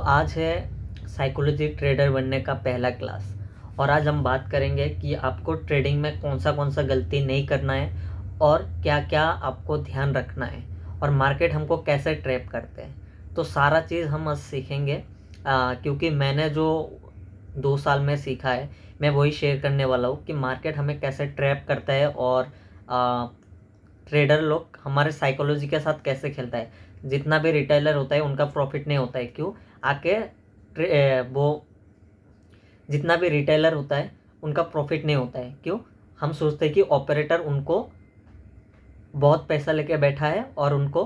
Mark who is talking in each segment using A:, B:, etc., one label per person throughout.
A: आज है psychology trader बनने का पहला क्लास। और आज हम बात करेंगे कि आपको ट्रेडिंग में कौन सा गलती नहीं करना है और क्या क्या आपको ध्यान रखना है और मार्केट हमको कैसे ट्रैप करते हैं। तो सारा चीज़ हम आज सीखेंगे, क्योंकि मैंने जो 2 साल में सीखा है मैं वही शेयर करने वाला हूँ कि मार्केट हमें कैसे ट्रैप करता है और ट्रेडर लोग हमारे साइकोलॉजी के साथ कैसे खेलता है। जितना भी रिटेलर होता है उनका प्रॉफिट नहीं होता है, क्यों? आके वो जितना भी रिटेलर होता है उनका प्रॉफिट नहीं होता है, क्यों? हम सोचते हैं कि ऑपरेटर उनको बहुत पैसा लेके बैठा है और उनको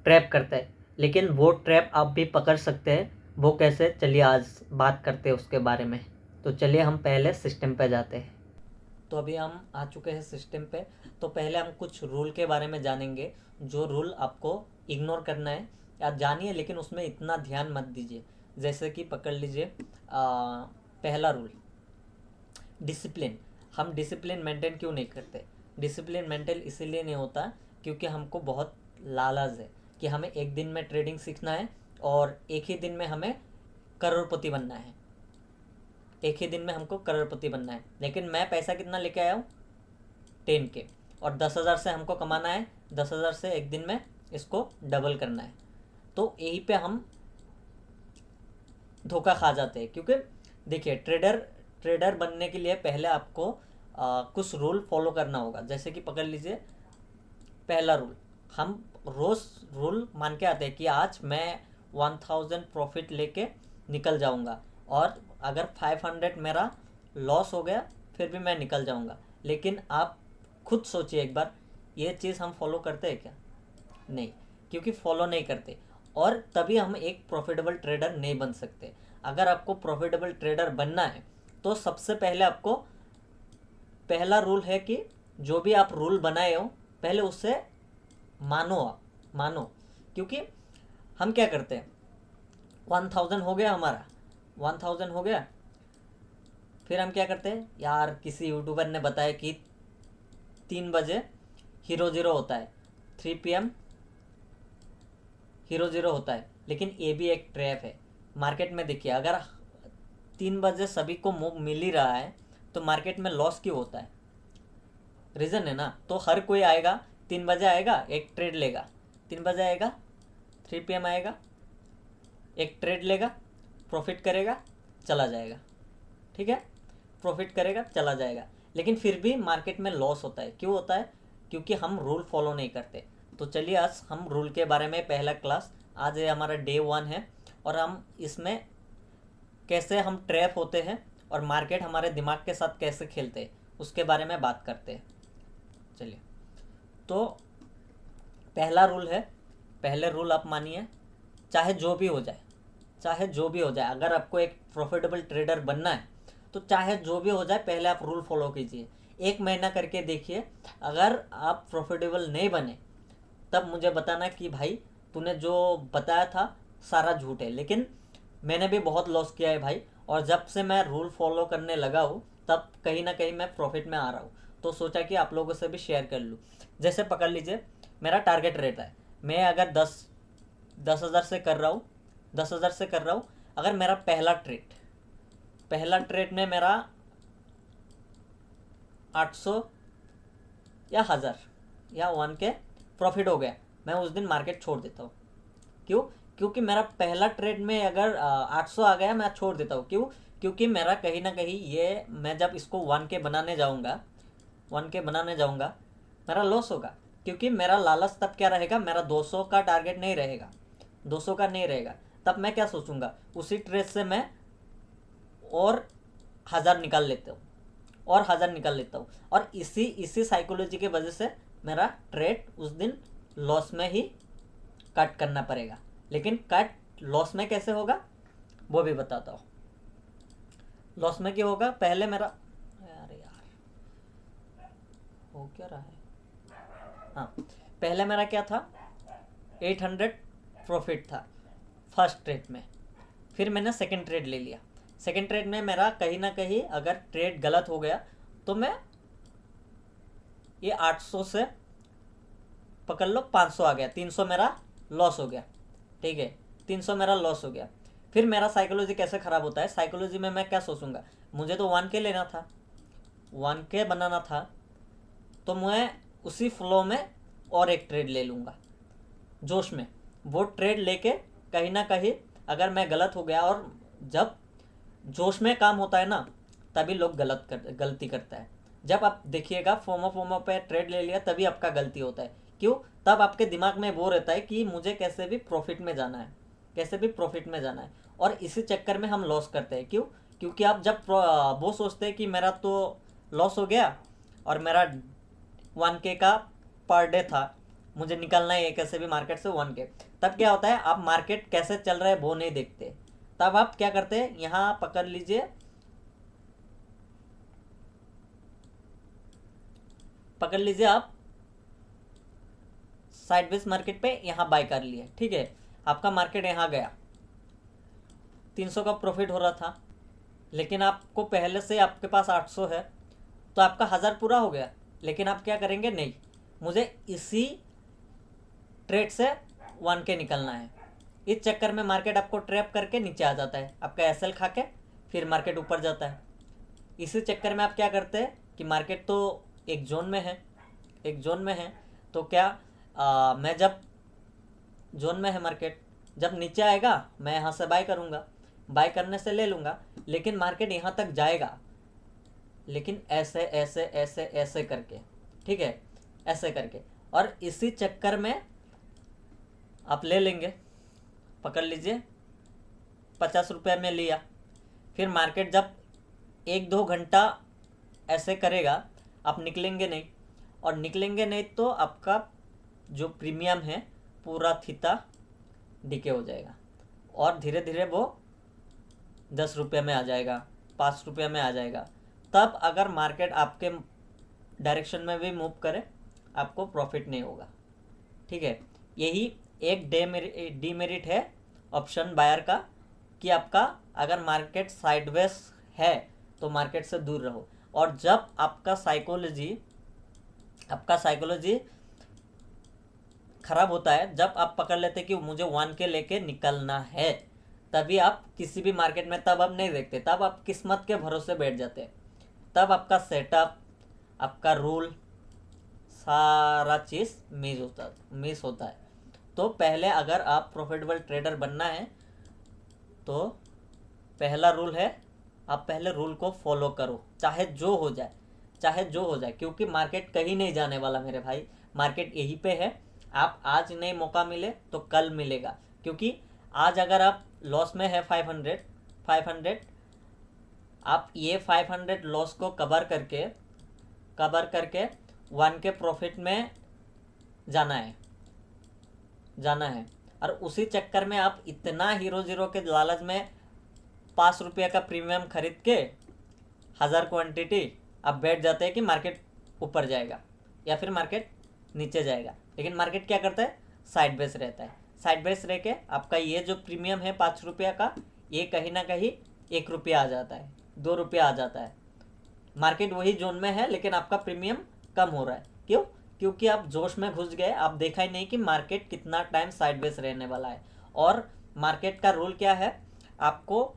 A: ट्रैप करता है, लेकिन वो ट्रैप आप भी पकड़ सकते हैं। वो कैसे, चलिए आज बात करते हैं उसके बारे में। तो चलिए हम पहले सिस्टम पे जाते हैं। तो अभी हम आ चुके हैं सिस्टम पे। तो पहले हम कुछ रूल के बारे में जानेंगे, जो रूल आपको इग्नोर करना है। आप जानिए लेकिन उसमें इतना ध्यान मत दीजिए। जैसे कि पकड़ लीजिए, पहला रूल, डिसिप्लिन। हम डिसिप्लिन मेंटेन क्यों नहीं करते? डिसिप्लिन मेंटेन इसीलिए नहीं होता क्योंकि हमको बहुत लालच है कि हमें एक दिन में ट्रेडिंग सीखना है और एक ही दिन में हमें करोड़पति बनना है। एक ही दिन में हमको करोड़पति बनना है, लेकिन मैं पैसा कितना लेके आया हूँ? 10K। और 10,000 से हमको कमाना है, 10,000 से एक दिन में इसको डबल करना है। तो यहीं पे हम धोखा खा जाते हैं, क्योंकि देखिए ट्रेडर बनने के लिए पहले आपको कुछ रूल फॉलो करना होगा। जैसे कि पकड़ लीजिए, पहला रूल, हम रोज रूल मान के आते हैं कि आज मैं 1000 प्रॉफिट लेके निकल जाऊंगा और अगर 500 मेरा लॉस हो गया फिर भी मैं निकल जाऊंगा। लेकिन आप खुद सोचिए एक बार, ये चीज़ हम फॉलो करते हैं क्या? नहीं, क्योंकि फॉलो नहीं करते और तभी हम एक प्रॉफिटेबल ट्रेडर नहीं बन सकते। अगर आपको प्रॉफिटेबल ट्रेडर बनना है तो सबसे पहले आपको, पहला रूल है कि जो भी आप रूल बनाए हो पहले उससे मानो, आप मानो। क्योंकि हम क्या करते हैं, 1000 हो गया हमारा, 1000 हो गया, फिर हम क्या करते हैं, यार किसी यूट्यूबर ने बताया कि 3 बजे हीरो ज़ीरो होता है, 3 PM हीरो ज़ीरो होता है। लेकिन ये भी एक ट्रैप है मार्केट में। देखिए, अगर 3 बजे सभी को मूव मिल ही रहा है तो मार्केट में लॉस क्यों होता है? रीज़न है ना। तो हर कोई आएगा, 3 बजे आएगा, एक ट्रेड लेगा, 3 बजे आएगा, 3 PM आएगा, एक ट्रेड लेगा, प्रॉफिट करेगा, चला जाएगा। ठीक है, प्रॉफिट करेगा, चला जाएगा। लेकिन फिर भी मार्केट में लॉस होता है। क्यों होता है? क्योंकि हम रूल फॉलो नहीं करते। तो चलिए आज हम रूल के बारे में, पहला क्लास, आज ये हमारा डे 1 है और हम इसमें कैसे हम ट्रैप होते हैं और मार्केट हमारे दिमाग के साथ कैसे खेलते हैं उसके बारे में बात करते हैं। चलिए, तो पहला रूल है, पहले रूल आप मानिए, चाहे जो भी हो जाए, चाहे जो भी हो जाए, अगर आपको एक प्रॉफिटेबल ट्रेडर बनना है तो चाहे जो भी हो जाए पहले आप रूल फॉलो कीजिए। 1 महीना करके देखिए, अगर आप प्रॉफिटेबल नहीं बने तब मुझे बताना कि भाई तूने जो बताया था सारा झूठ है। लेकिन मैंने भी बहुत लॉस किया है भाई, और जब से मैं रूल फॉलो करने लगा हूँ तब कहीं ना कहीं मैं प्रॉफिट में आ रहा हूँ। तो सोचा कि आप लोगों से भी शेयर कर लूँ। जैसे पकड़ लीजिए, मेरा टारगेट रहता है, मैं अगर 10,000 से कर रहा हूँ, 10,000 से कर रहा हूँ, अगर मेरा पहला ट्रेड में मेरा 800 या 1000 या 1K प्रॉफिट हो गया, मैं उस दिन मार्केट छोड़ देता हूँ। क्यों? क्योंकि मेरा पहला ट्रेड में अगर 800 आ गया मैं छोड़ देता हूँ। क्यों? क्योंकि मेरा कहीं ना कहीं ये, मैं जब इसको 1K बनाने जाऊँगा, 1K बनाने जाऊँगा, मेरा लॉस होगा। क्योंकि मेरा लालच तब क्या रहेगा, मेरा 200 का टारगेट नहीं रहेगा, 200 का नहीं रहेगा। तब मैं क्या सोचूंगा, उसी ट्रेड से मैं और 1000 निकाल लेता हूँ, और 1000 निकाल लेता हूँ, और इसी साइकोलॉजी के वजह से मेरा ट्रेड उस दिन लॉस में ही कट करना पड़ेगा। लेकिन कट लॉस में कैसे होगा वो भी बताता हूँ। लॉस में क्या होगा, पहले मेरा, यार हो क्या रहा है, हाँ, पहले मेरा क्या था, 800 प्रॉफिट था फर्स्ट ट्रेड में। फिर मैंने सेकंड ट्रेड ले लिया, सेकंड ट्रेड में मेरा कहीं ना कहीं अगर ट्रेड गलत हो गया तो मैं ये 800 से पकड़ लो 500 आ गया, 300 मेरा लॉस हो गया। ठीक है, 300 मेरा लॉस हो गया। फिर मेरा साइकोलॉजी कैसे ख़राब होता है, साइकोलॉजी में मैं क्या सोचूंगा, मुझे तो 1K लेना था, 1K बनाना था, तो मैं उसी फ्लो में और एक ट्रेड ले लूँगा जोश में। वो ट्रेड लेके कहीं ना कहीं अगर मैं गलत हो गया, और जब जोश में काम होता है ना तभी लोग गलती करता है। जब आप देखिएगा फोमो पे ट्रेड ले लिया तभी आपका गलती होता है। क्यों? तब आपके दिमाग में वो रहता है कि मुझे कैसे भी प्रॉफिट में जाना है, कैसे भी प्रॉफिट में जाना है, और इसी चक्कर में हम लॉस करते हैं। क्यों? क्योंकि आप जब वो सोचते हैं कि मेरा तो लॉस हो गया और मेरा 1K का पर डे था, मुझे निकलना है कैसे भी मार्केट से 1K, तब क्या होता है, आप मार्केट कैसे चल रहा है वो नहीं देखते। तब आप क्या करते हैं, यहाँ पकड़ लीजिए, आप साइडवेज मार्केट पे यहाँ बाय कर लिए, ठीक है, आपका मार्केट यहाँ गया, 300 का प्रॉफिट हो रहा था, लेकिन आपको पहले से आपके पास 800 है, तो आपका 1000 पूरा हो गया। लेकिन आप क्या करेंगे, नहीं, मुझे इसी ट्रेड से 1K निकलना है। इस चक्कर में मार्केट आपको ट्रैप करके नीचे आ जाता है, आपका एसएल खा के फिर मार्केट ऊपर जाता है। इसी चक्कर में आप क्या करते हैं कि मार्केट तो एक जोन में है, तो क्या मैं जब जोन में है मार्केट, जब नीचे आएगा मैं यहाँ से बाय करूँगा, बाय करने से ले लूँगा, लेकिन मार्केट यहाँ तक जाएगा, लेकिन ऐसे ऐसे ऐसे ऐसे करके, ठीक है, ऐसे करके, और इसी चक्कर में आप ले लेंगे, पकड़ लीजिए 50 रुपये में लिया, फिर मार्केट जब 1-2 घंटा ऐसे करेगा आप निकलेंगे नहीं, और निकलेंगे नहीं तो आपका जो प्रीमियम है पूरा थीता डीके हो जाएगा, और धीरे धीरे वो 10 रुपये में आ जाएगा, 5 रुपये में आ जाएगा। तब अगर मार्केट आपके डायरेक्शन में भी मूव करे आपको प्रॉफिट नहीं होगा, ठीक है। यही एक डीमेरिट है ऑप्शन बायर का, कि आपका अगर मार्केट साइडवेज है तो मार्केट से दूर रहो, और जब आपका साइकोलॉजी खराब होता है, जब आप पकड़ लेते कि मुझे 1K लेके निकलना है, तभी आप किसी भी मार्केट में तब आप नहीं देखते, तब आप किस्मत के भरोसे बैठ जाते हैं, तब आपका सेटअप, आपका रूल, सारा चीज़ मिस होता है। तो पहले अगर आप प्रॉफिटेबल ट्रेडर बनना है तो पहला रूल है, आप पहले रूल को फॉलो करो, चाहे जो हो जाए, क्योंकि मार्केट कहीं नहीं जाने वाला मेरे भाई, मार्केट यहीं पे है। आप आज नहीं मौका मिले तो कल मिलेगा, क्योंकि आज अगर आप लॉस में है 500, आप ये 500 लॉस को कवर करके 1K प्रॉफिट में जाना है, और उसी चक्कर में आप इतना हीरो जीरो के लालच में 5 रुपये का प्रीमियम खरीद के 1000 क्वांटिटी आप बैठ जाते हैं कि मार्केट ऊपर जाएगा या फिर मार्केट नीचे जाएगा। लेकिन मार्केट क्या करता है, साइड बेस रहता है, साइड बेस रह के आपका ये जो प्रीमियम है 5 रुपये का, ये कहीं ना कहीं 1 रुपया आ जाता है, 2 रुपया आ जाता है। मार्केट वही जोन में है लेकिन आपका प्रीमियम कम हो रहा है। क्यों? क्योंकि आप जोश में घुस गए, आप देखा ही नहीं कि मार्केट कितना टाइम साइडवेज रहने वाला है। और मार्केट का रूल क्या है, आपको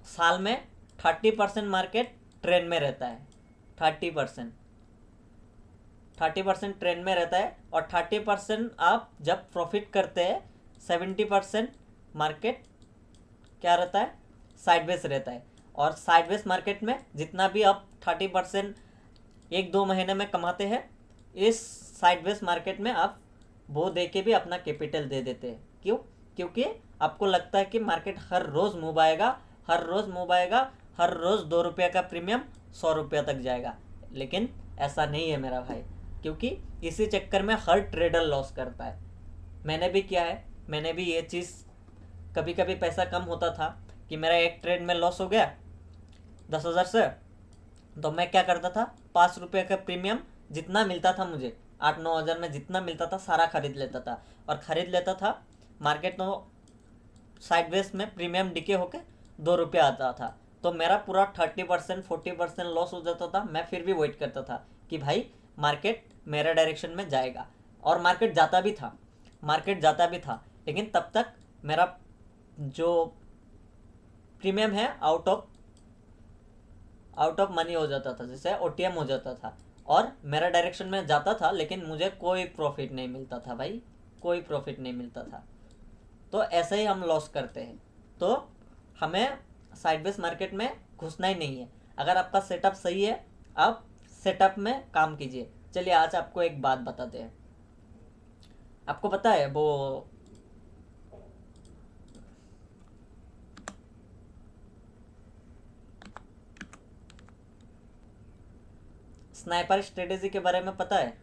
A: साल में 30% मार्केट ट्रेंड में रहता है, 30% ट्रेंड में रहता है, और 30% आप जब प्रॉफिट करते हैं 70% मार्केट क्या रहता है, साइडवेज रहता है। और साइडवेज मार्केट में जितना भी आप 30% 1-2 महीने में कमाते हैं, इस साइडवेज मार्केट में आप वो दे के भी अपना कैपिटल दे देते हैं। क्यों? क्योंकि आपको लगता है कि मार्केट हर रोज़ मूव आएगा, हर रोज़ 2 रुपये का प्रीमियम 100 रुपये तक जाएगा। लेकिन ऐसा नहीं है मेरा भाई, क्योंकि इसी चक्कर में हर ट्रेडर लॉस करता है। मैंने भी किया है, मैंने भी ये चीज़, कभी कभी पैसा कम होता था कि मेरा एक ट्रेड में लॉस हो गया 10,000 से, तो मैं क्या करता था, 5 रुपये का प्रीमियम जितना मिलता था मुझे 8-9 हज़ार में जितना मिलता था सारा खरीद लेता था, और ख़रीद लेता था। मार्केट तो साइडवेज में प्रीमियम डिके होके 2 रुपये आता था, तो मेरा पूरा 30% 40% लॉस हो जाता था। मैं फिर भी वेट करता था कि भाई मार्केट मेरे डायरेक्शन में जाएगा, और मार्केट जाता भी था, लेकिन तब तक मेरा जो प्रीमियम है आउट ऑफ मनी हो जाता था, जैसे ओटीएम हो जाता था, और मेरा डायरेक्शन में जाता था लेकिन मुझे कोई प्रॉफिट नहीं मिलता था भाई, कोई प्रॉफिट नहीं मिलता था। तो ऐसे ही हम लॉस करते हैं। तो हमें साइडवेज मार्केट में घुसना ही नहीं है। अगर आपका सेटअप सही है, आप सेटअप में काम कीजिए। चलिए आज आपको एक बात बताते हैं। आपको पता है वो स्नाइपर स्ट्रेटेजी के बारे में पता है?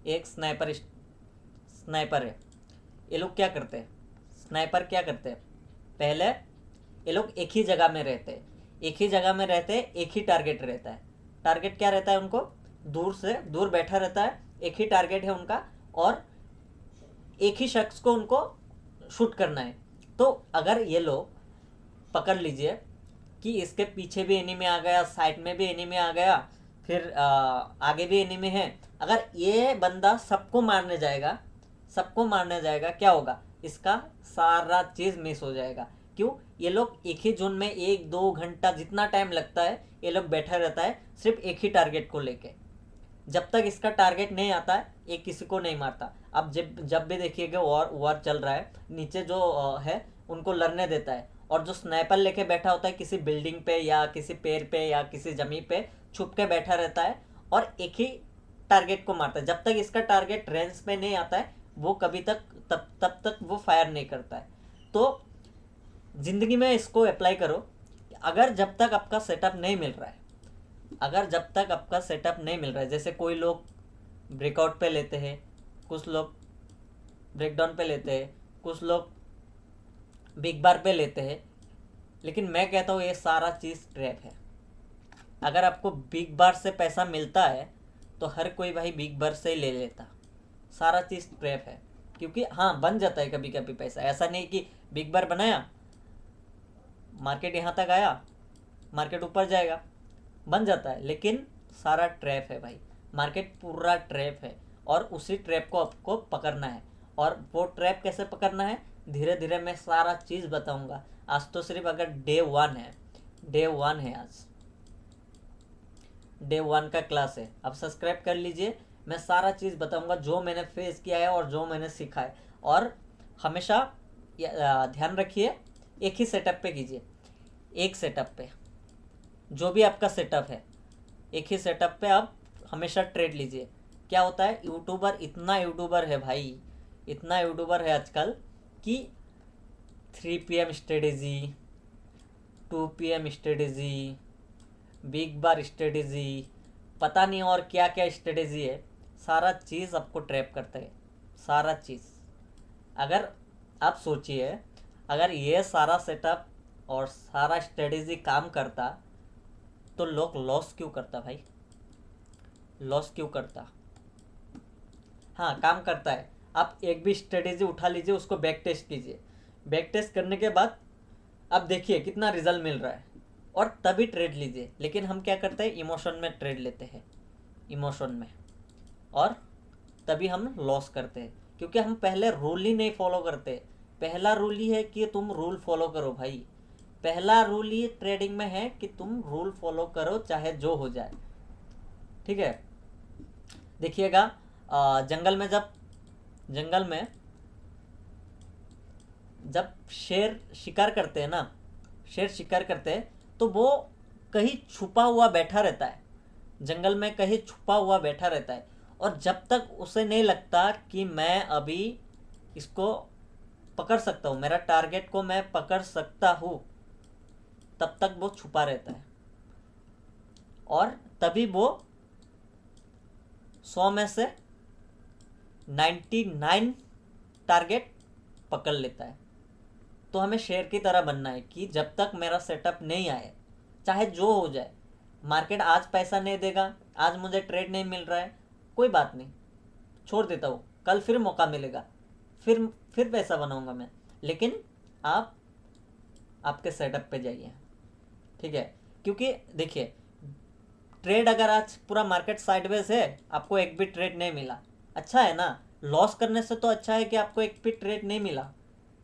A: एक स्नाइपर है। ये लोग क्या करते हैं, स्नाइपर क्या करते हैं, पहले ये लोग एक ही जगह में रहते हैं, एक ही टारगेट रहता है। टारगेट क्या रहता है उनको, दूर से दूर बैठा रहता है, एक ही टारगेट है उनका, और एक ही शख्स को उनको शूट करना है। तो अगर ये लोग पकड़ लीजिए कि इसके पीछे भी एनिमी आ गया, साइड में भी एनिमी आ गया, फिर आगे भी एनिमी है, अगर ये बंदा सबको मारने जाएगा क्या होगा, इसका सारा चीज़ मिस हो जाएगा। क्यों, ये लोग एक ही जोन में 1-2 घंटा जितना टाइम लगता है ये लोग बैठा रहता है सिर्फ एक ही टारगेट को लेके। जब तक इसका टारगेट नहीं आता है ये किसी को नहीं मारता। अब जब भी देखिएगा वॉर चल रहा है, नीचे जो है उनको लड़ने देता है, और जो स्नाइपर लेके बैठा होता है किसी बिल्डिंग पे या किसी पेड़ पे या किसी जमीन पे छुप के बैठा रहता है और एक ही टारगेट को मारता है। जब तक इसका टारगेट रेंज पे नहीं आता है वो कभी तक तब तक वो फायर नहीं करता है। तो ज़िंदगी में इसको अप्लाई करो। अगर जब तक आपका सेटअप नहीं मिल रहा है, जैसे कोई लोग ब्रेकआउट पे लेते हैं, कुछ लोग ब्रेकडाउन पे लेते हैं, कुछ लोग बिग बार पे लेते हैं, लेकिन मैं कहता हूँ ये सारा चीज़ ट्रैप है। अगर आपको बिग बार से पैसा मिलता है तो हर कोई भाई बिग बार से ही ले लेता। सारा चीज़ ट्रैप है, क्योंकि हाँ बन जाता है कभी कभी पैसा, ऐसा नहीं कि बिग बार बनाया, मार्केट यहाँ तक आया, मार्केट ऊपर जाएगा, बन जाता है, लेकिन सारा ट्रैप है भाई, मार्केट पूरा ट्रैप है, और उसी ट्रैप को आपको पकड़ना है। और वो ट्रैप कैसे पकड़ना है धीरे धीरे मैं सारा चीज़ बताऊंगा। आज तो सिर्फ अगर डे वन है आज डे वन का क्लास है, आप सब्सक्राइब कर लीजिए। मैं सारा चीज़ बताऊंगा जो मैंने फेस किया है और जो मैंने सीखा है। और हमेशा ध्यान रखिए, एक ही सेटअप पे कीजिए, एक सेटअप पे, जो भी आपका सेटअप है एक ही सेटअप पे आप हमेशा ट्रेड लीजिए। क्या होता है, इतना यूट्यूबर है भाई, इतना यूट्यूबर है आजकल कि 3 PM strategy, 2 PM strategy, big bar strategy, पता नहीं और क्या क्या स्ट्रेटेजी है, सारा चीज़ आपको ट्रैप करता है, सारा चीज़। अगर आप सोचिए, अगर ये सारा सेटअप और सारा स्ट्रेटेजी काम करता तो लोग लॉस क्यों करता भाई, लॉस क्यों करता। हाँ काम करता है। आप एक भी स्ट्रेटेजी उठा लीजिए, उसको बैक टेस्ट कीजिए, बैक टेस्ट करने के बाद अब देखिए कितना रिजल्ट मिल रहा है, और तभी ट्रेड लीजिए। लेकिन हम क्या करते हैं, इमोशन में ट्रेड लेते हैं, इमोशन में, और तभी हम लॉस करते हैं, क्योंकि हम पहले रूल ही नहीं फॉलो करते। पहला रूल ही है कि तुम रूल फॉलो करो भाई, पहला रूल ही ट्रेडिंग में है कि तुम रूल फॉलो करो चाहे जो हो जाए, ठीक है। देखिएगा जंगल में जब शेर शिकार करते हैं ना, शेर शिकार करते हैं तो वो कहीं छुपा हुआ बैठा रहता है, जंगल में कहीं छुपा हुआ बैठा रहता है, और जब तक उसे नहीं लगता कि मैं अभी इसको पकड़ सकता हूँ, मेरा टारगेट को मैं पकड़ सकता हूँ, तब तक वो छुपा रहता है, और तभी वो 100 में से 99 टारगेट पकड़ लेता है। तो हमें शेर की तरह बनना है कि जब तक मेरा सेटअप नहीं आए, चाहे जो हो जाए, मार्केट आज पैसा नहीं देगा, आज मुझे ट्रेड नहीं मिल रहा है, कोई बात नहीं, छोड़ देता हूँ, कल फिर मौका मिलेगा, फिर पैसा बनाऊंगा मैं। लेकिन आप आपके सेटअप पे जाइए, ठीक है। क्योंकि देखिए ट्रेड, अगर आज पूरा मार्केट साइडवेज है, आपको एक भी ट्रेड नहीं मिला, अच्छा है ना, लॉस करने से तो अच्छा है कि आपको एक भी ट्रेड नहीं मिला,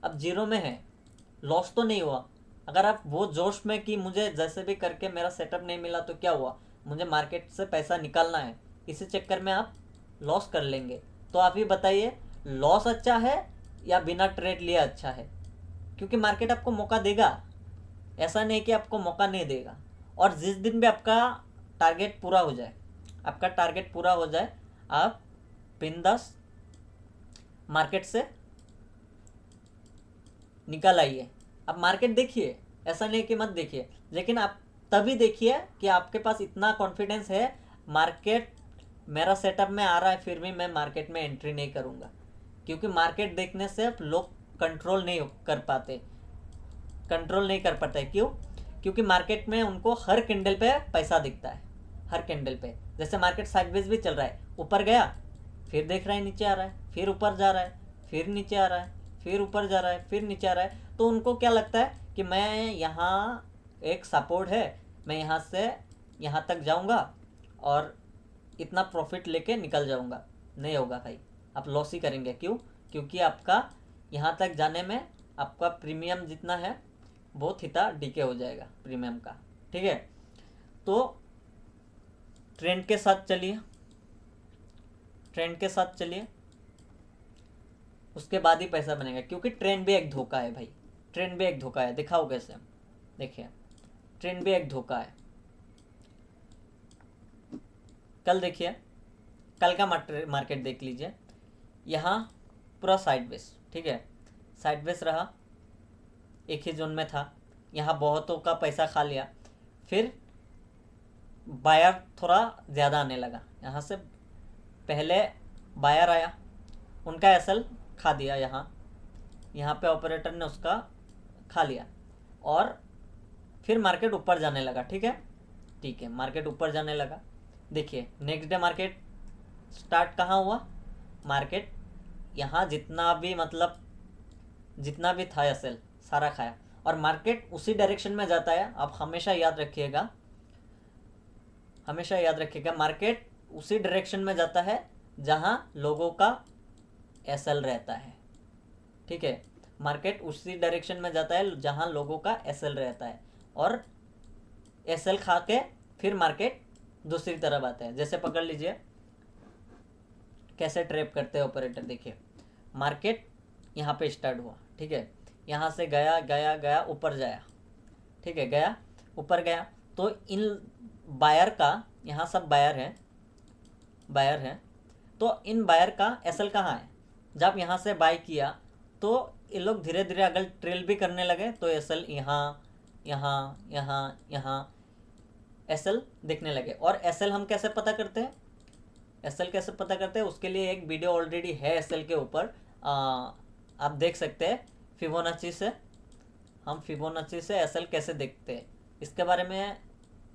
A: अब जीरो में है, लॉस तो नहीं हुआ, अगर आप वो जोश में कि मुझे जैसे भी करके मेरा सेटअप नहीं मिला तो क्या हुआ, मुझे मार्केट से पैसा निकालना है, इसी चक्कर में आप लॉस कर लेंगे। तो आप ही बताइए, लॉस अच्छा है या बिना ट्रेड लिए अच्छा है? क्योंकि मार्केट आपको मौका देगा, ऐसा नहीं कि आपको मौका नहीं देगा। और जिस दिन भी आपका टारगेट पूरा हो जाए, आपका टारगेट पूरा हो जाए, आप बिंदास मार्केट से निकल आइए। आप मार्केट देखिए, ऐसा नहीं कि मत देखिए, लेकिन आप तभी देखिए कि आपके पास इतना कॉन्फिडेंस है मार्केट मेरा सेटअप में आ रहा है फिर भी मैं मार्केट में एंट्री नहीं करूँगा। क्योंकि मार्केट देखने से लोग कंट्रोल नहीं कर पाते, कंट्रोल नहीं कर पाते। क्यों? क्योंकि मार्केट में उनको हर कैंडल पे पैसा दिखता है, हर कैंडल पे। जैसे मार्केट साइडवेज भी चल रहा है, ऊपर गया फिर देख रहा है नीचे आ रहा है, फिर ऊपर जा रहा है, फिर नीचे आ रहा है, फिर ऊपर जा रहा है, फिर नीचे आ रहा है। तो उनको क्या लगता है कि मैं यहाँ एक सपोर्ट है, मैं यहाँ से यहाँ तक जाऊँगा और इतना प्रॉफिट लेके निकल जाऊँगा। नहीं होगा भाई, आप लॉस ही करेंगे। क्यों? क्योंकि आपका यहाँ तक जाने में आपका प्रीमियम जितना है वो थीटा डीके हो जाएगा प्रीमियम का। ठीक है, तो ट्रेंड के साथ चलिए, ट्रेंड के साथ चलिए, उसके बाद ही पैसा बनेगा। क्योंकि ट्रेंड भी एक धोखा है भाई, ट्रेंड भी एक धोखा है। दिखाओ कैसे? देखिए, ट्रेंड भी एक धोखा है। कल देखिए, कल का मार्केट देख लीजिए, यहाँ पूरा साइडवेज, ठीक है, साइडवेज रहा, एक ही जोन में था, यहाँ बहुतों का पैसा खा लिया, फिर बायर थोड़ा ज़्यादा आने लगा। यहाँ से पहले बायर आया, उनका एसएल खा दिया, यहाँ पे ऑपरेटर ने उसका खा लिया और फिर मार्केट ऊपर जाने लगा। ठीक है, ठीक है, मार्केट ऊपर जाने लगा। देखिए नेक्स्ट डे मार्केट स्टार्ट कहाँ हुआ? मार्केट यहाँ जितना भी मतलब जितना भी था एसएल सारा खाया और मार्केट उसी डायरेक्शन में जाता है। आप हमेशा याद रखिएगा, हमेशा याद रखिएगा, मार्केट उसी डायरेक्शन में जाता है जहाँ लोगों का एसएल रहता है। ठीक है, मार्केट उसी डायरेक्शन में जाता है जहाँ लोगों का एसएल रहता है और एसएल खा के फिर मार्केट दूसरी तरफ आता है। जैसे पकड़ लीजिए कैसे ट्रैप करते हैं ऑपरेटर। देखिए मार्केट यहाँ पे स्टार्ट हुआ, ठीक है, यहाँ से गया गया गया ऊपर जाया, ठीक है, गया ऊपर गया। तो इन बायर का, यहाँ सब बायर है, बायर है, तो इन बायर का एसएल कहाँ है? जब यहाँ से बाय किया तो ये लोग धीरे धीरे अगर ट्रेल भी करने लगे तो एसएल यहाँ यहाँ यहाँ यहाँ एसएल दिखने लगे। और एसएल हम कैसे पता करते हैं? एसएल कैसे पता करते हैं उसके लिए एक वीडियो ऑलरेडी है एसएल के ऊपर, आप देख सकते हैं। फिबोनाची से, हम फिबोनाची से एसएल कैसे देखते हैं इसके बारे में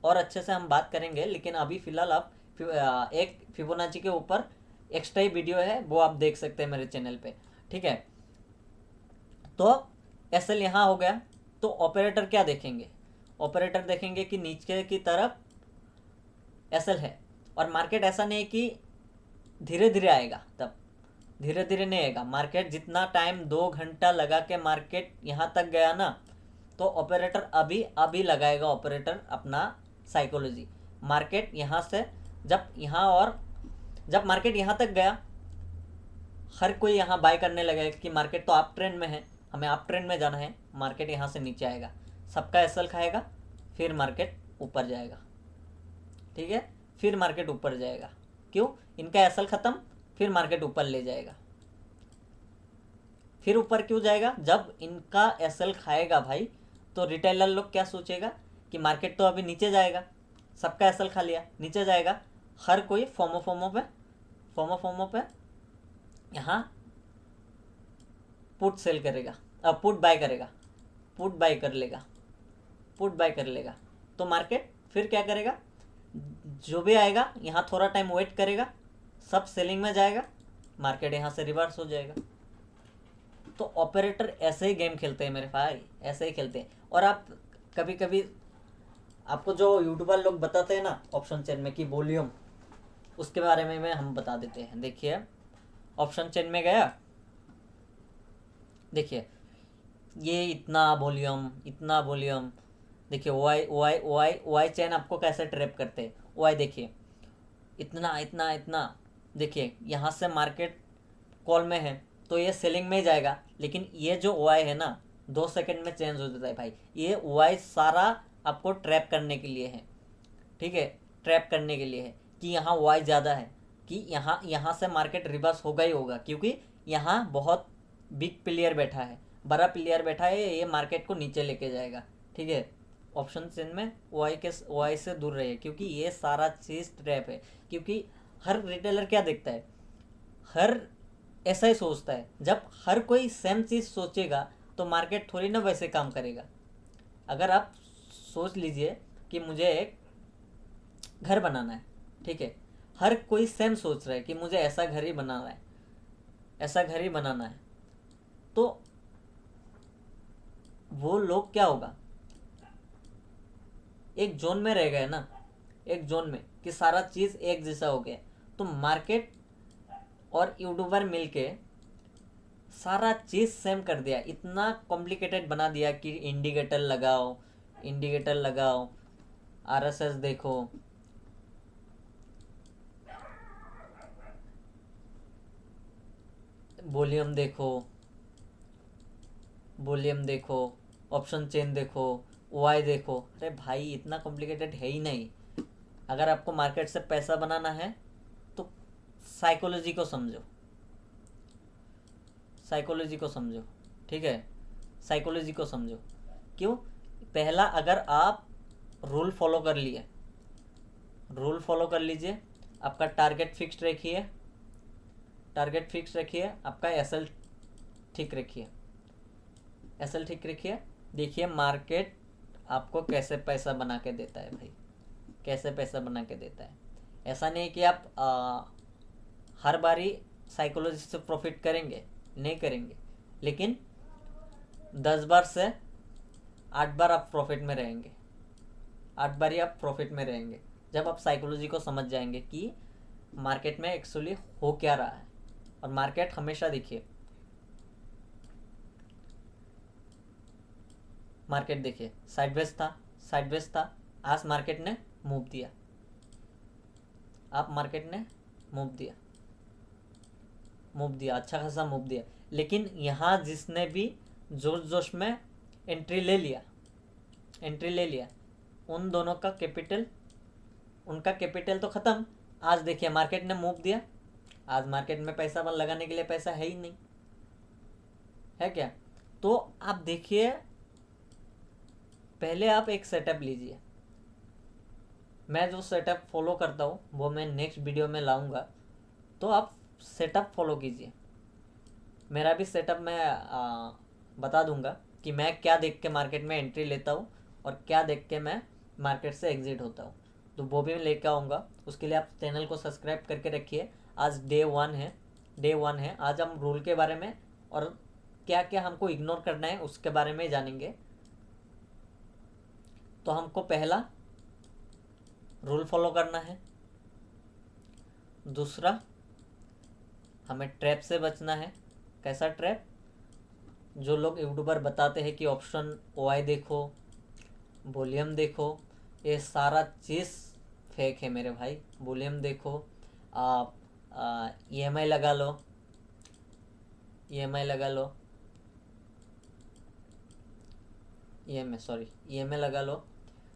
A: और अच्छे से हम बात करेंगे, लेकिन अभी फ़िलहाल आप एक फिबोनाची के ऊपर एक्स्ट्रा ही वीडियो है, वो आप देख सकते हैं मेरे चैनल पे। ठीक है, तो एसएल यहाँ हो गया, तो ऑपरेटर क्या देखेंगे? ऑपरेटर देखेंगे कि नीचे की तरफ एसएल है और मार्केट ऐसा नहीं कि धीरे धीरे आएगा, तब धीरे धीरे नहीं आएगा। मार्केट जितना टाइम 2 घंटा लगा के मार्केट यहाँ तक गया ना, तो ऑपरेटर अभी अभी लगाएगा ऑपरेटर अपना साइकोलॉजी। मार्केट यहाँ से जब मार्केट यहाँ तक गया, हर कोई यहाँ बाय करने लगेगा कि मार्केट तो अप ट्रेंड में है, हमें अप ट्रेंड में जाना है। मार्केट यहाँ से नीचे आएगा, सबका एसएल खाएगा, फिर मार्केट ऊपर जाएगा। ठीक है, फिर मार्केट ऊपर जाएगा। क्यों? इनका एसएल ख़त्म, फिर मार्केट ऊपर ले जाएगा। फिर ऊपर क्यों जाएगा? जब इनका एसएल खाएगा भाई, तो रिटेलर लोग क्या सोचेगा कि मार्केट तो अभी नीचे जाएगा, सबका एसएल खा लिया, नीचे जाएगा। हर कोई फोमो पे यहाँ पुट सेल करेगा, पुट बाय करेगा, पुट बाय कर लेगा, पुट बाय कर लेगा। तो मार्केट फिर क्या करेगा? जो भी आएगा यहाँ थोड़ा टाइम वेट करेगा, सब सेलिंग में जाएगा, मार्केट यहाँ से रिवर्स हो जाएगा। तो ऑपरेटर ऐसे ही गेम खेलते हैं मेरे भाई, ऐसे ही खेलते हैं। और आप कभी कभी आपको जो यूट्यूबर लोग बताते हैं ना ऑप्शन चेन में कि वॉल्यूम, उसके बारे में हम बता देते हैं। देखिए ऑप्शन चेन में गया, देखिए ये इतना वॉल्यूम। देखिए वाई वाई वाई वाई चैन आपको कैसे ट्रैप करते हैं। वाई देखिए इतना इतना इतना। देखिए यहाँ से मार्केट कॉल में है तो ये सेलिंग में जाएगा, लेकिन ये जो वाई है ना 2 सेकंड में चेंज हो जाता है भाई। ये वाई सारा आपको ट्रैप करने के लिए है, ठीक है, ट्रैप करने के लिए है कि यहाँ वाई ज़्यादा है, कि यहाँ यहाँ से मार्केट रिवर्स होगा ही होगा, क्योंकि यहाँ बहुत बिग प्लेयर बैठा है, बड़ा प्लेयर बैठा है, ये मार्केट को नीचे लेके जाएगा, ठीक है। ऑप्शन चेन में वाई से दूर रहिए, क्योंकि ये सारा चीज़ ट्रैप है। क्योंकि हर रिटेलर क्या देखता है, हर ऐसा ही सोचता है। जब हर कोई सेम चीज़ सोचेगा तो मार्केट थोड़ी ना वैसे काम करेगा। अगर आप सोच लीजिए कि मुझे एक घर बनाना है, ठीक है, हर कोई सेम सोच रहा है कि मुझे ऐसा घर ही बनाना है, ऐसा घर ही बनाना है, तो वो लोग क्या होगा, एक जोन में रह गए ना, एक जोन में कि सारा चीज़ एक जैसा हो गया। तो मार्केट और यूट्यूबर मिलके सारा चीज़ सेम कर दिया, इतना कॉम्प्लिकेटेड बना दिया कि इंडिकेटर लगाओ, आरएसएस देखो, वॉल्यूम देखो, ऑप्शन चेन देखो, वाई देखो। अरे भाई इतना कॉम्प्लिकेटेड है ही नहीं। अगर आपको मार्केट से पैसा बनाना है तो साइकोलॉजी को समझो, ठीक है, साइकोलॉजी को समझो। क्यों? पहला, अगर आप रूल फॉलो कर लीजिए, आपका टारगेट फिक्स रखिए, आपका एसएल ठीक रखिए, देखिए मार्केट आपको कैसे पैसा बना के देता है भाई, कैसे पैसा बना के देता है। ऐसा नहीं कि आप हर बारी साइकोलॉजी से प्रॉफिट करेंगे, नहीं करेंगे, लेकिन 10 बार से 8 बार आप प्रॉफिट में रहेंगे, 8 बार ही आप प्रॉफिट में रहेंगे, जब आप साइकोलॉजी को समझ जाएंगे कि मार्केट में एक्चुअली हो क्या रहा है। और मार्केट हमेशा देखिए, मार्केट देखिए साइडवेज था, आज मार्केट ने मूव दिया, मूव दिया, अच्छा खासा मूव दिया। लेकिन यहाँ जिसने भी जोश में एंट्री ले लिया, उन दोनों का कैपिटल, उनका कैपिटल तो ख़त्म। आज देखिए मार्केट ने मूव दिया, आज मार्केट में पैसा लगाने के लिए पैसा है ही नहीं, है क्या? तो आप देखिए, पहले आप एक सेटअप लीजिए। मैं जो सेटअप फॉलो करता हूँ वो मैं नेक्स्ट वीडियो में लाऊंगा, तो आप सेटअप फॉलो कीजिए। मेरा भी सेटअप मैं बता दूंगा कि मैं क्या देख के मार्केट में एंट्री लेता हूँ और क्या देख के मैं मार्केट से एग्जिट होता हूँ, तो वो भी मैं लेकर आऊँगा। उसके लिए आप चैनल को सब्सक्राइब करके रखिए। आज डे वन है। आज हम रूल के बारे में और क्या क्या हमको इग्नोर करना है उसके बारे में जानेंगे। तो हमको पहला रूल फॉलो करना है, दूसरा हमें ट्रैप से बचना है। कैसा ट्रैप? जो लोग यूट्यूबर बताते हैं कि ऑप्शन वाई देखो, वॉल्यूम देखो, ये सारा चीज़ फेक है मेरे भाई। वॉल्यूम देखो, आप EMI लगा लो, EMI लगा लो,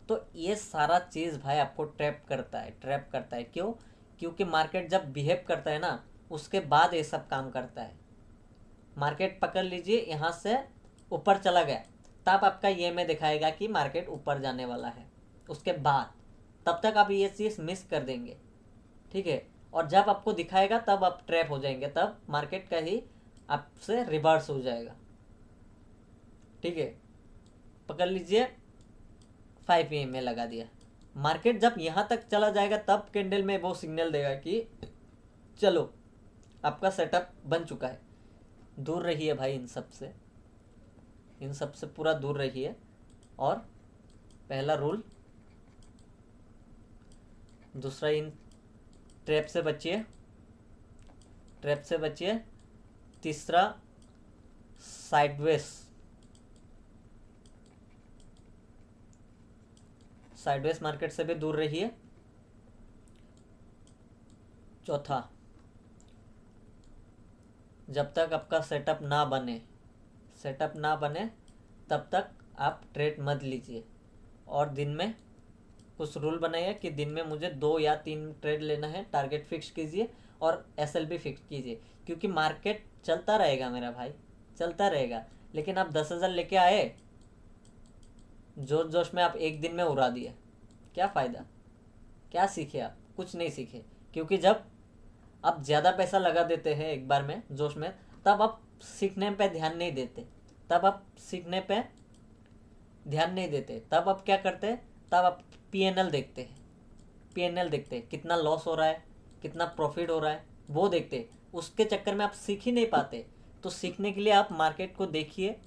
A: तो ये सारा चीज़ भाई आपको ट्रैप करता है। क्यों? क्योंकि मार्केट जब बिहेव करता है ना, उसके बाद ये सब काम करता है। मार्केट पकड़ लीजिए यहाँ से ऊपर चला गया, तब आपका EMI दिखाएगा कि मार्केट ऊपर जाने वाला है। उसके बाद तब तक आप ये चीज़ मिस कर देंगे, ठीक है। और जब आपको दिखाएगा तब आप ट्रैप हो जाएंगे, तब मार्केट का ही आपसे रिवर्स हो जाएगा, ठीक है। पकड़ लीजिए 5 EMI लगा दिया, मार्केट जब यहाँ तक चला जाएगा तब कैंडल में वो सिग्नल देगा कि चलो आपका सेटअप बन चुका है। दूर रहिए भाई इन सब से पूरा दूर रहिए। और पहला रूल, दूसरा इन ट्रैप से बचिए, तीसरा साइडवेज साइडवेज मार्केट से भी दूर रहिए। चौथा, जब तक आपका सेटअप ना बने तब तक आप ट्रेड मत लीजिए। और दिन में कुछ रूल बनाइए कि दिन में मुझे 2 या 3 ट्रेड लेना है, टारगेट फिक्स कीजिए और SL भी फिक्स कीजिए, क्योंकि मार्केट चलता रहेगा मेरा भाई, चलता रहेगा। लेकिन आप 10,000 लेके आए, जोश जोश में आप एक दिन में उड़ा दिए, क्या फ़ायदा, क्या सीखे आप? कुछ नहीं सीखे। क्योंकि जब आप ज़्यादा पैसा लगा देते हैं एक बार में जोश में, तब आप सीखने पे ध्यान नहीं देते, तब आप क्या करते हैं, तब आप PNL देखते हैं, कितना लॉस हो रहा है, कितना प्रॉफिट हो रहा है, वो देखते हैं। उसके चक्कर में आप सीख ही नहीं पाते। तो सीखने के लिए आप मार्केट को देखिए,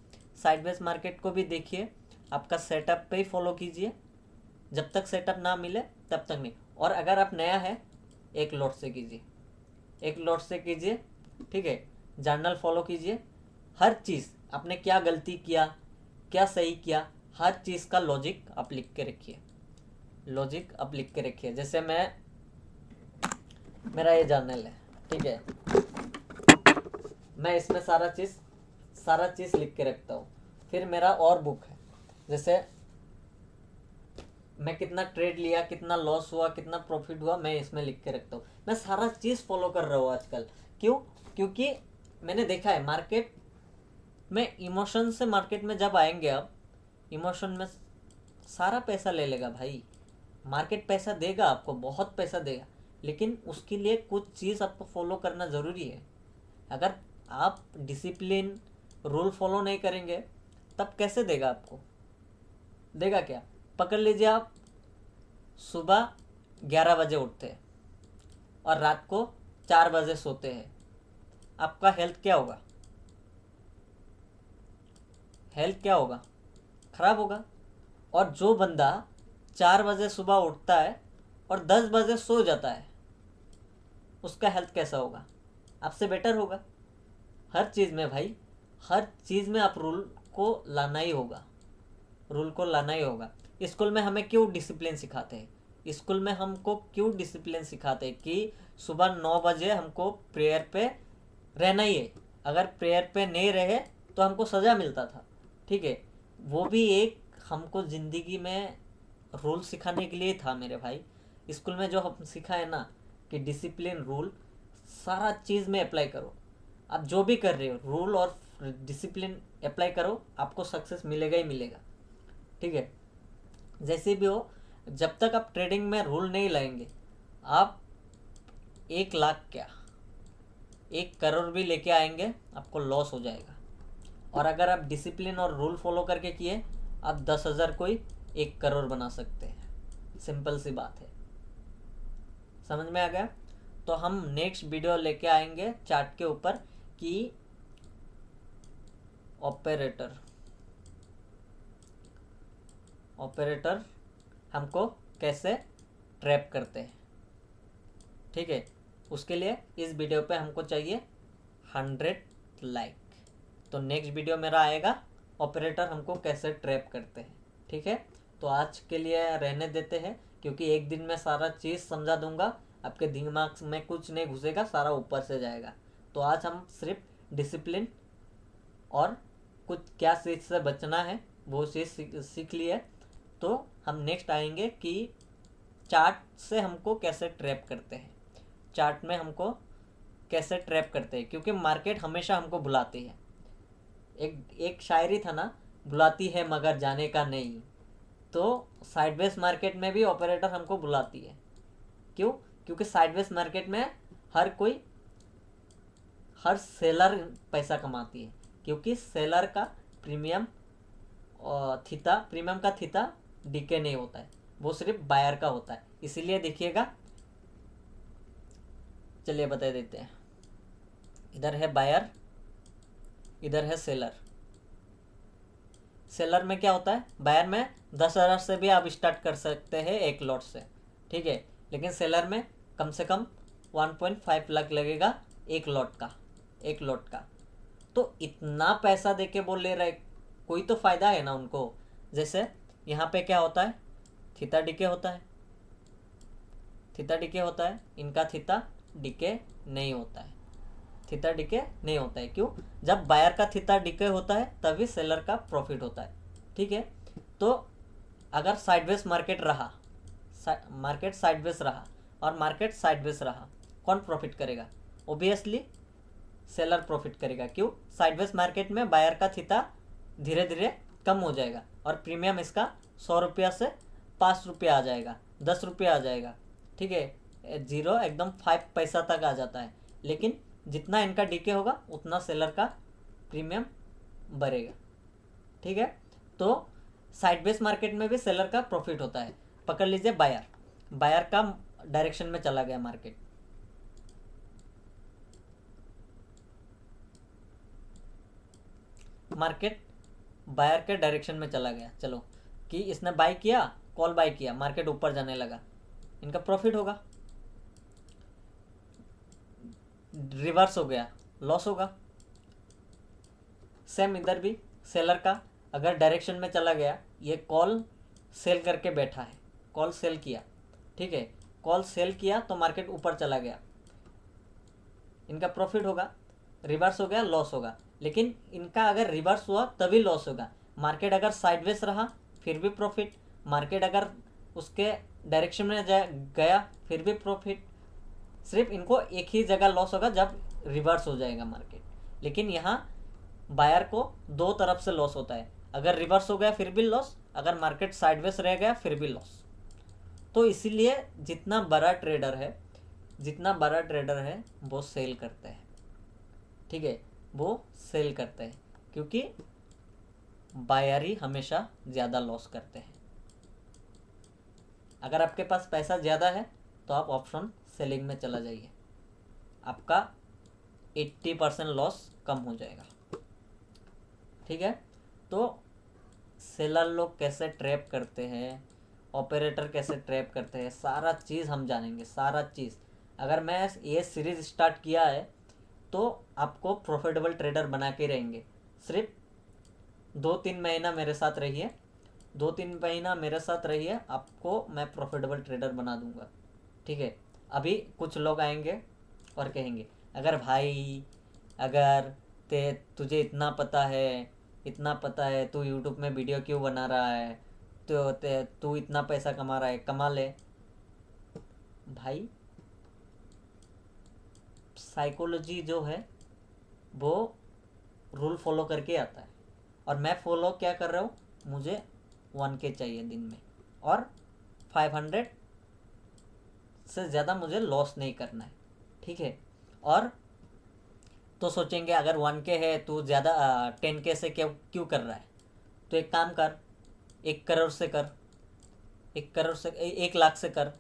A: साइडवेज मार्केट को भी देखिए, आपका सेटअप पे ही फॉलो कीजिए। जब तक सेटअप ना मिले तब तक नहीं। और अगर आप नया है, एक लॉट से कीजिए, ठीक है। जर्नल फॉलो कीजिए, हर चीज़ आपने क्या गलती किया, क्या सही किया, हर चीज़ का लॉजिक आप लिख के रखिए। जैसे मेरा ये जर्नल है, ठीक है, मैं इसमें सारा चीज़ लिख के रखता हूँ। फिर मेरा और बुक है, जैसे मैं कितना ट्रेड लिया, कितना लॉस हुआ, कितना प्रॉफिट हुआ, मैं इसमें लिख के रखता हूँ। मैं सारा चीज़ फॉलो कर रहा हूँ आजकल। क्यों? क्योंकि मैंने देखा है मार्केट में, इमोशन से मार्केट में जब आएंगे, अब इमोशन में सारा पैसा ले लेगा भाई। मार्केट पैसा देगा आपको, बहुत पैसा देगा, लेकिन उसके लिए कुछ चीज़ आपको फॉलो करना ज़रूरी है। अगर आप डिसिप्लिन, रूल फॉलो नहीं करेंगे, तब कैसे देगा आपको? देगा क्या? पकड़ लीजिए, आप सुबह 11 बजे उठते हैं और रात को 4 बजे सोते हैं, आपका हेल्थ क्या होगा? खराब होगा। और जो बंदा 4 बजे सुबह उठता है और 10 बजे सो जाता है, उसका हेल्थ कैसा होगा? आपसे बेटर होगा। हर चीज़ में भाई, हर चीज़ में आप रूल को लाना ही होगा। स्कूल में हमें क्यों डिसिप्लिन सिखाते हैं? कि सुबह 9 बजे हमको प्रेयर पे रहना ही है। अगर प्रेयर पे नहीं रहे तो हमको सज़ा मिलता था, ठीक है। वो भी एक हमको ज़िंदगी में रूल सिखाने के लिए था मेरे भाई। स्कूल में जो हम सीखा है ना, कि डिसिप्लिन, रूल, सारा चीज़ में अप्लाई करो। आप जो भी कर रहे हो, रूल और डिसिप्लिन अप्लाई करो, आपको सक्सेस मिलेगा ही मिलेगा, ठीक है। जैसे भी हो, जब तक आप ट्रेडिंग में रूल नहीं लाएंगे, आप 1 लाख क्या 1 करोड़ भी लेके आएंगे, आपको लॉस हो जाएगा। और अगर आप डिसिप्लिन और रूल फॉलो करके किए, आप 10,000 को ही 1 करोड़ बना सकते हैं। सिंपल सी बात है। समझ में आ गया? तो हम नेक्स्ट वीडियो लेके आएंगे चार्ट के ऊपर कि ऑपरेटर हमको कैसे ट्रैप करते हैं, ठीक है। उसके लिए इस वीडियो पे हमको चाहिए 100 लाइक। तो नेक्स्ट वीडियो मेरा आएगा, ऑपरेटर हमको कैसे ट्रैप करते हैं, ठीक है। तो आज के लिए रहने देते हैं, क्योंकि एक दिन में सारा चीज़ समझा दूंगा, आपके दिमाग में कुछ नहीं घुसेगा, सारा ऊपर से जाएगा। तो आज हम सिर्फ डिसिप्लिन और कुछ क्या चीज़ से बचना है वो चीज़ सीख लिए। तो हम नेक्स्ट आएंगे कि चार्ट से हमको कैसे ट्रैप करते हैं, क्योंकि मार्केट हमेशा हमको बुलाती है। एक शायरी था ना, बुलाती है मगर जाने का नहीं। तो साइडवेज मार्केट में भी ऑपरेटर हमको बुलाती है। क्यों? क्योंकि साइडवेज मार्केट में हर सेलर पैसा कमाती है, क्योंकि सेलर का प्रीमियम का थीटा डीके नहीं होता है, वो सिर्फ बायर का होता है। इसीलिए देखिएगा, चलिए बता देते हैं। इधर है बायर, इधर है सेलर। सेलर में क्या होता है? बायर में 10,000 से भी आप स्टार्ट कर सकते हैं 1 लॉट से, ठीक है। लेकिन सेलर में कम से कम 1.5 लाख लगेगा एक लॉट का। तो इतना पैसा देके बोल ले रहे, कोई तो फ़ायदा है ना उनको। जैसे यहाँ पे क्या होता है, थीटा डिके होता है, थीटा डिके होता है, इनका थीटा डिके नहीं होता है, थीटा डिके नहीं होता है। क्यों? जब बायर का थीटा डिके होता है तभी सेलर का प्रॉफिट होता है। ठीक है, तो अगर साइडवेज मार्केट रहा, मार्केट साइडवेज रहा और मार्केट साइडवेज रहा, कौन प्रॉफिट करेगा? ओबियसली सेलर प्रॉफिट करेगा। क्यों? साइडवेज मार्केट में बायर का थीटा धीरे धीरे कम हो जाएगा और प्रीमियम इसका 100 रुपया से 5 रुपया आ जाएगा, 10 रुपया आ जाएगा। ठीक है, जीरो एकदम 5 पैसा तक आ जाता है। लेकिन जितना इनका डीके होगा उतना सेलर का प्रीमियम बढ़ेगा। ठीक है, तो साइडवेज मार्केट में भी सेलर का प्रॉफिट होता है। पकड़ लीजिए बायर, बायर का डायरेक्शन में चला गया मार्केट, मार्केट बायर के डायरेक्शन में चला गया। चलो कि इसने बाय किया, कॉल बाय किया, मार्केट ऊपर जाने लगा, इनका प्रॉफिट होगा। रिवर्स हो गया, लॉस होगा। सेम इधर भी सेलर का अगर डायरेक्शन में चला गया, ये कॉल सेल करके बैठा है, कॉल सेल किया। ठीक है, कॉल सेल किया तो मार्केट ऊपर चला गया, इनका प्रॉफिट होगा। रिवर्स हो गया, लॉस होगा। लेकिन इनका अगर रिवर्स हुआ तभी लॉस होगा। मार्केट अगर साइडवेज रहा फिर भी प्रॉफिट, मार्केट अगर उसके डायरेक्शन में गया फिर भी प्रॉफिट। सिर्फ इनको एक ही जगह लॉस होगा जब रिवर्स हो जाएगा मार्केट। लेकिन यहाँ बायर को दो तरफ से लॉस होता है, अगर रिवर्स हो गया फिर भी लॉस, अगर मार्केट साइडवेज रह गया फिर भी लॉस। तो इसीलिए जितना बड़ा ट्रेडर है, जितना बड़ा ट्रेडर है वो सेल करते हैं। ठीक है, वो सेल करते हैं क्योंकि बायर ही हमेशा ज़्यादा लॉस करते हैं। अगर आपके पास पैसा ज़्यादा है तो आप ऑप्शन सेलिंग में चला जाइए, आपका 80% लॉस कम हो जाएगा। ठीक है, तो सेलर लोग कैसे ट्रैप करते हैं, ऑपरेटर कैसे ट्रैप करते हैं, सारा चीज़ हम जानेंगे, सारा चीज़। अगर मैं ये सीरीज़ स्टार्ट किया है तो आपको प्रॉफिटेबल ट्रेडर बना के रहेंगे। सिर्फ 2-3 महीना मेरे साथ रहिए, 2-3 महीना मेरे साथ रहिए, आपको मैं प्रॉफिटेबल ट्रेडर बना दूंगा। ठीक है, अभी कुछ लोग आएंगे और कहेंगे अगर भाई, अगर तुझे इतना पता है तू यूट्यूब में वीडियो क्यों बना रहा है, तो तू इतना पैसा कमा रहा है, कमा ले। भाई साइकोलॉजी जो है वो रूल फॉलो करके आता है, और मैं फॉलो क्या कर रहा हूँ, मुझे 1K चाहिए दिन में और 500 से ज़्यादा मुझे लॉस नहीं करना है। ठीक है, और तो सोचेंगे अगर 1K है तो ज़्यादा 10K से क्यों कर रहा है, तो एक काम कर, 1 करोड़ से कर, 1 करोड़ से 1 लाख से कर,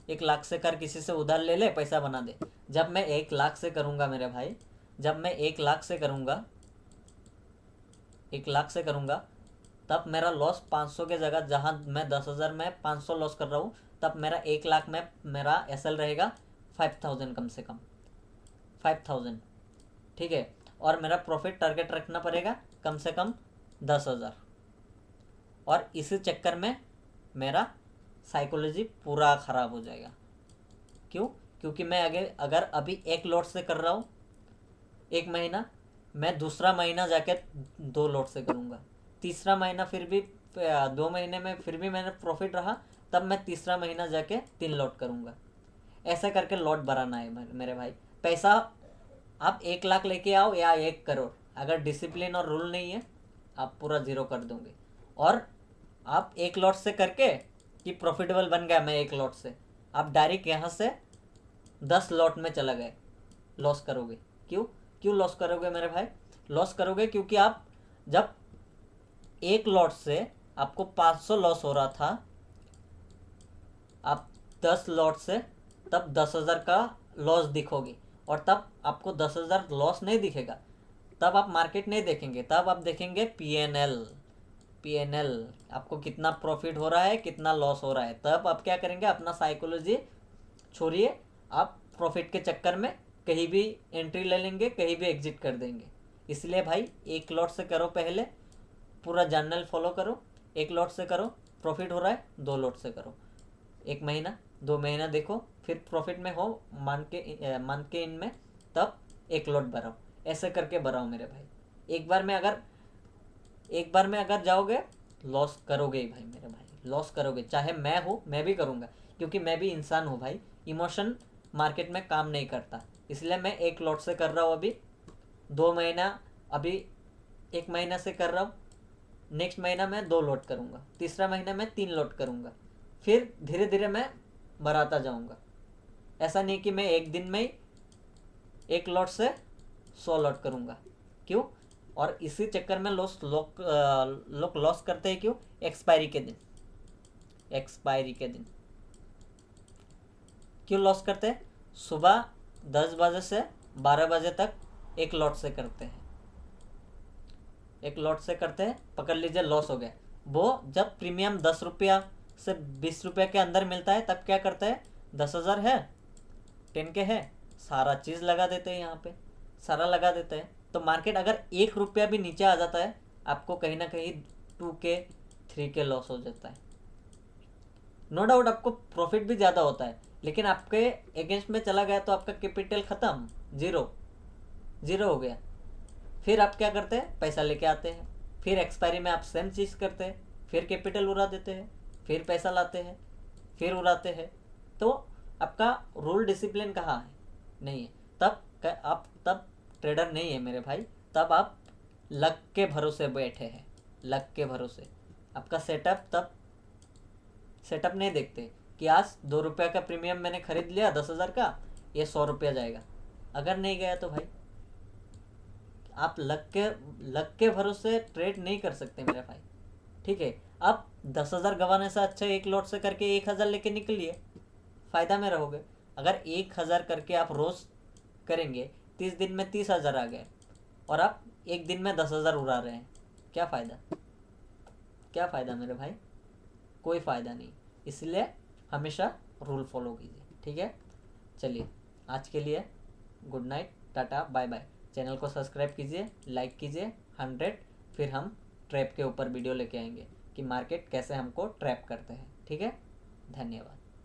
A: 1 लाख से कर, किसी से उधार ले ले, पैसा बना दे। जब मैं 1 लाख से करूँगा मेरे भाई, जब मैं 1 लाख से करूँगा, 1 लाख से करूँगा, तब मेरा लॉस 500 के जगह, जहाँ मैं 10,000 में 500 लॉस कर रहा हूँ, तब मेरा 1 लाख में मेरा एसएल रहेगा 5,000, कम से कम 5,000। ठीक है, और मेरा प्रॉफिट टारगेट रखना पड़ेगा कम से कम 10,000। और इसी चक्कर में मेरा साइकोलॉजी पूरा ख़राब हो जाएगा। क्यों? क्योंकि मैं अगर अभी 1 लॉट से कर रहा हूँ 1 महीना, मैं दूसरा महीना जाके 2 लॉट से करूँगा, तीसरा महीना फिर भी 2 महीने में फिर भी मैंने प्रॉफिट रहा, तब मैं तीसरा महीना जाके 3 लॉट करूँगा। ऐसा करके लॉट बढ़ाना है मेरे भाई। पैसा आप 1 लाख लेके आओ या 1 करोड़, अगर डिसिप्लिन और रूल नहीं है आप पूरा ज़ीरो कर दोगे। और आप 1 लॉट से करके कि प्रॉफिटेबल बन गया मैं 1 लॉट से, आप डायरेक्ट यहाँ से 10 लॉट में चला गए, लॉस करोगे। क्यों लॉस करोगे मेरे भाई? लॉस करोगे क्योंकि आप जब 1 लॉट से आपको 500 लॉस हो रहा था, आप 10 लॉट से तब 10,000 का लॉस दिखोगे, और तब आपको 10,000 लॉस नहीं दिखेगा, तब आप मार्केट नहीं देखेंगे, तब आप देखेंगे पीएनएल आपको कितना प्रॉफिट हो रहा है, कितना लॉस हो रहा है। तब आप क्या करेंगे, अपना साइकोलॉजी छोड़िए, आप प्रॉफिट के चक्कर में कहीं भी एंट्री ले लेंगे, कहीं भी एग्जिट कर देंगे। इसलिए भाई 1 लॉट से करो, पहले पूरा जर्नल फॉलो करो, 1 लॉट से करो, प्रॉफिट हो रहा है 2 लॉट से करो, 1 महीना 2 महीना देखो, फिर प्रॉफिट में हो मंथ के इन में, तब 1 लॉट भराओ, ऐसे करके भराओ मेरे भाई। एक बार में अगर जाओगे लॉस करोगे ही भाई मेरे भाई, लॉस करोगे। चाहे मैं हूँ, मैं भी करूँगा, क्योंकि मैं भी इंसान हूँ भाई। इमोशन मार्केट में काम नहीं करता, इसलिए मैं 1 लॉट से कर रहा हूँ अभी 2 महीना, अभी 1 महीना से कर रहा हूँ। नेक्स्ट महीना मैं 2 लॉट करूँगा, तीसरा महीना मैं 3 लॉट करूँगा, फिर धीरे धीरे मैं बढ़ाता जाऊँगा। ऐसा नहीं कि मैं एक दिन में ही 1 लॉट से 100 लॉट करूँगा। क्यों? और इसी चक्कर में लोग लॉस करते हैं। क्यों? एक्सपायरी के दिन क्यों लॉस करते हैं? सुबह 10 बजे से 12 बजे तक 1 लॉट से करते हैं, 1 लॉट से करते हैं, पकड़ लीजिए लॉस हो गया। वो जब प्रीमियम 10 रुपया से 20 रुपये के अंदर मिलता है तब क्या करते हैं, 10,000 है 10 के है, सारा चीज़ लगा देते हैं, यहाँ पे सारा लगा देते हैं। तो मार्केट अगर 1 रुपया भी नीचे आ जाता है, आपको कहीं ना कहीं 2K 3K लॉस हो जाता है। नो डाउट आपको प्रॉफिट भी ज़्यादा होता है, लेकिन आपके अगेंस्ट में चला गया तो आपका कैपिटल ख़त्म, जीरो हो गया। फिर आप क्या करते हैं, पैसा लेके आते हैं, फिर एक्सपायरी में आप सेम चीज़ करते हैं, फिर कैपिटल उड़ा देते हैं, फिर पैसा लाते हैं, फिर उड़ाते हैं। तो आपका रूल डिसिप्लिन कहाँ है? नहीं है। तब ट्रेडर नहीं है मेरे भाई, तब आप लक के भरोसे बैठे हैं, लक के भरोसे। आपका सेटअप नहीं देखते कि आज 2 रुपये का प्रीमियम मैंने खरीद लिया 10,000 का, ये 100 रुपया जाएगा। अगर नहीं गया तो भाई आप लक के भरोसे ट्रेड नहीं कर सकते मेरे भाई। ठीक है, आप 10,000 गंवाने से अच्छा 1 लॉट से करके 1,000 लेके निकलिए, फ़ायदा में रहोगे। अगर 1,000 करके आप रोज़ करेंगे, 30 दिन में 30,000 आ गए, और आप एक दिन में 10,000 उड़ा रहे हैं, क्या फ़ायदा मेरे भाई? कोई फ़ायदा नहीं। इसलिए हमेशा रूल फॉलो कीजिए, ठीक है। चलिए, आज के लिए good night, tata, bye bye. Channel को सब्सक्राइब कीजिए, लाइक कीजिए 100। फिर हम ट्रैप के ऊपर वीडियो लेके आएंगे कि मार्केट कैसे हमको ट्रैप करते हैं, ठीक है। धन्यवाद।